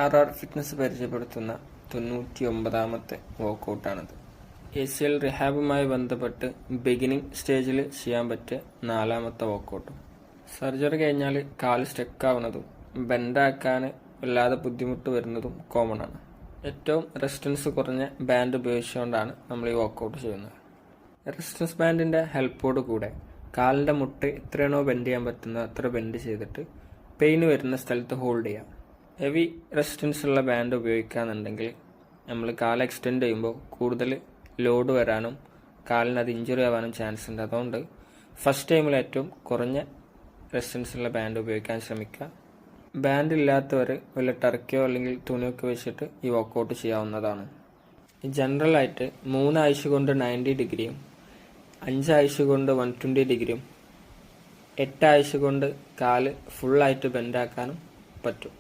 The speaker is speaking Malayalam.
RR ഫിറ്റ്നസ് പരിചയപ്പെടുത്തുന്ന 99ാമത്തെ വർക്കൗട്ടാണിത്. ACL റിഹാബുമായി ബന്ധപ്പെട്ട് ബിഗിനിങ് സ്റ്റേജിൽ ചെയ്യാൻ പറ്റിയ 4ാമത്തെ വർക്കൗട്ടും. സർജറി കഴിഞ്ഞാൽ കാല് സ്റ്റക്കാവുന്നതും ബെൻഡാക്കാൻ വല്ലാതെ ബുദ്ധിമുട്ട് വരുന്നതും കോമൺ ആണ്. ഏറ്റവും റെസിസ്റ്റൻസ് കുറഞ്ഞ ബാൻഡ് ഉപയോഗിച്ചുകൊണ്ടാണ് നമ്മൾ ഈ വർക്കൗട്ട് ചെയ്യുന്നത്. റെസിസ്റ്റൻസ് ബാൻഡിൻ്റെ ഹെൽപ്പോട് കൂടെ കാലിൻ്റെ മുട്ട് എത്രയാണോ ബെൻഡ് ചെയ്യാൻ പറ്റുന്നത് അത്ര ബെൻഡ് ചെയ്തിട്ട് പെയിൻ വരുന്ന സ്ഥലത്ത് ഹോൾഡ് ചെയ്യാം. ഹെവി റെസിസ്റ്റൻസ് ഉള്ള ബാൻഡ് ഉപയോഗിക്കുകയാണെന്നുണ്ടെങ്കിൽ നമ്മൾ കാല് എക്സ്റ്റെൻഡ് ചെയ്യുമ്പോൾ കൂടുതൽ ലോഡ് വരാനും കാലിന് അത് ഇഞ്ചുറി ആവാനും ചാൻസ് ഉണ്ട്. അതുകൊണ്ട് ഫസ്റ്റ് ടൈമിൽ ഏറ്റവും കുറഞ്ഞ റെസിസ്റ്റൻസ് ഉള്ള ബാൻഡ് ഉപയോഗിക്കാൻ ശ്രമിക്കുക. ബാൻഡ് ഇല്ലാത്തവർ വല്ല ടർക്കിയോ അല്ലെങ്കിൽ തുണിയൊക്കെ വെച്ചിട്ട് ഈ വർക്കൗട്ട് ചെയ്യാവുന്നതാണ്. ജനറലായിട്ട് 3 ആഴ്ച കൊണ്ട് 90 ഡിഗ്രിയും 5 ആഴ്ച കൊണ്ട് 120 ഡിഗ്രിയും 8 ആഴ്ച കൊണ്ട് കാല് ഫുള്ളായിട്ട് ബെൻഡാക്കാനും പറ്റും.